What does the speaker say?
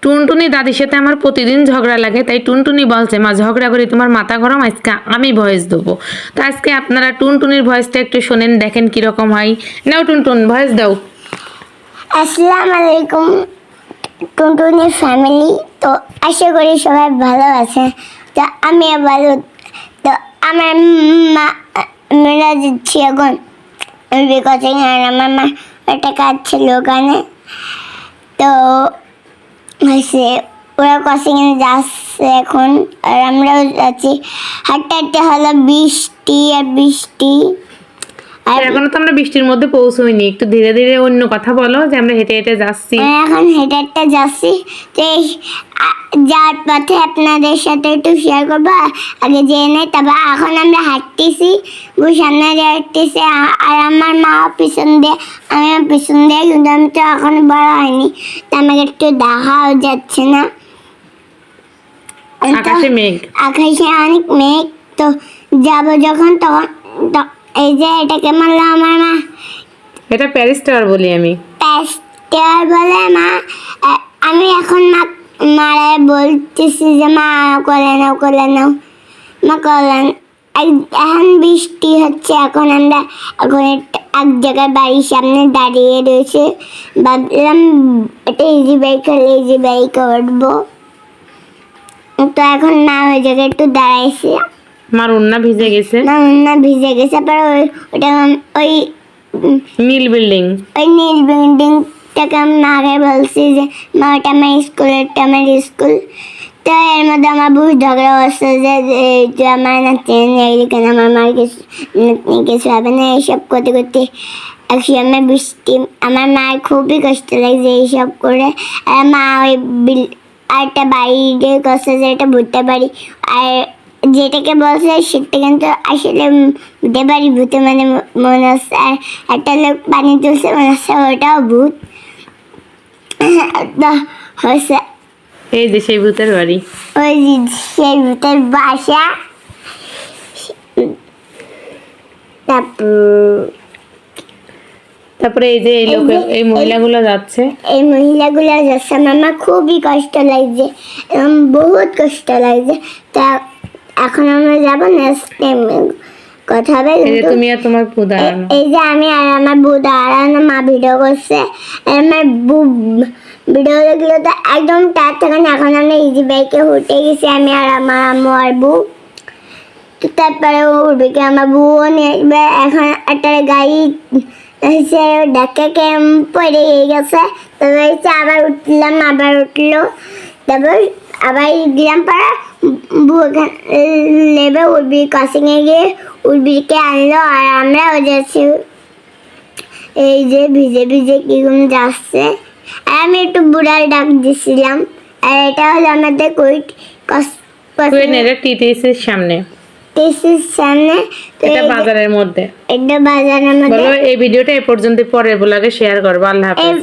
টুনটুনি দাদির সাথে আমার প্রতিদিন ঝগড়া লাগে, তাই টুনটুনি বলছে মা ঝগড়া করি তোমার মাথা গরম, আজকে আমি ভয়েস দেবো। তো আজকে আপনারা টুনটুনির ভয়েসটা একটু শোনেন, দেখেন কিরকম হয়। নাও টুনটুন ভয়েস দাও। আসসালামু আলাইকুম টুনটুনির ফ্যামিলি। তো আশা করি সবাই ভালো আছে। তো আমিও ভালো। তো আমার মা মেয়েরা যাচ্ছি এখন কোচিং, আর আমার মা একটা কাজ ছিল ওখানে। তো হয়েছে ওরা কোচিংয়ে যাচ্ছে এখন, আর আমরাও যাচ্ছি। হাঁটতে হাঁটতে হলো বৃষ্টি আর বৃষ্টি। এখনো তো আমরা বৃষ্টির মধ্যে পৌঁছইনি, একটু ধীরে ধীরে অন্য কথা বলো যে আমরা হেঁটে হেঁটে যাচ্ছি। এখন হেঁটে হেঁটে যাচ্ছি। তো যাওয়ার পথে আপনাদের সাথে একটু শেয়ার করবো, আগে যেয়ে নেই। তবে এখন আমরা হাঁটতেছি, সামনে দিয়ে হাঁটতেছি, আর আমার মা পিছন দিয়ে, আমিও পিছন দিয়ে, কিন্তু আমি তো এখন বড় হয়নি, তো আমাকে একটু দেখাও যাচ্ছে না। আকাশে মেঘ, আকাশে অনেক মেঘ। তো যাবো যখন তখন এই যে এটা কেমন লাগলো আমার মা? এটা প্যারিস টাওয়ার বলি আমি। প্যাস্টার বলে মা। আমি এখন মারে বলতেছি যে মা করে নাও করে নাও, মা করলেন। এখন বৃষ্টি হচ্ছে, এখন আমরা এখন এক জায়গায় বাড়ির সামনে দাঁড়িয়ে রয়েছে। ভাবলাম একটা ইজি বাইক হলে ইজি বাইকে উঠবো। তো এখন মা ওই জায়গায় একটু দাঁড়াইছে, আমার ওন্না ভিজে গেছে, না ভিজে গেছে। পরে ওটা ওই নীল বিল্ডিং, ওই নীল বিল্ডিংটাকে আমি মাকে বলছি যে মা ওটা আমার স্কুল, ওটা আমার স্কুল। তো এর মধ্যে আমার বহু ঝগড়া হচ্ছে যে আমার নাচতে নেই কেন, আমার মার কিছু কিছু হবে না, এইসব করতে করতে একসময় বৃষ্টি। আমার মার খুবই কষ্ট লাগছে এইসব করে। আর মা ওই আরেকটা বাড়িতে করছে যে এটা ভুট্টা বাড়ি, আর যেটাকে বলছে সেটা কিন্তু আসলে ভূতে বাড়ি, ভূতে মানে মনে হচ্ছে। আর একটা লোক পানি তুলছে, মনে হচ্ছে ওটাও ভূত। হচ্ছে এই যে সেই ভূতের বাড়ি, ওই যে সেই ভূতের বাসা। তারপরে এই যে এই লোক, এই মহিলাগুলো যাচ্ছে, এই মহিলাগুলো যাচ্ছে। আমার মা খুবই কষ্ট লাগছে, বহুত কষ্ট লাগছে। তা এখন আমরা যাবো নেক্সট টাইম কথা হবে। তুমি আর তোমার বউ দাঁড়ানো, এই যে আমি আর আমার বউ দাঁড়ানো, মা ভিডিও করছে। আমার বউ ভিডিও দেখলো তো একদম তার থেকে। এখন আমরা ইজি বাইকে উঠে গেছি, আমি আর আমার আম্মু আর বউ। তো তারপরে উঠবে কি আমার বউও নিয়ে আসবে। এখন একটা গাড়ি এসে ধাক্কা পড়ে গেছে। তারপর হচ্ছে আবার উঠলাম, আবার উঠলো। তারপর আবার দিলাম, পরে বউ নেবে উঠবি কোচিংয়ে গিয়ে উর্বিকে আনলো, আর আমরাও যাচ্ছি। এই যে ভিজে ভিজে কিরকম যাচ্ছে। আর আমি একটু বুড়ার ডাক দিছিলাম। আর এটা হলো আমাদের টিটিসির সামনে, সামনে। এটা বাজারের মধ্যে, এটা বাজারের মধ্যে। বলো এই ভিডিওটা এ পর্যন্ত, পরের ব্লগে শেয়ার করবো। আল্লাহ হাফেজ।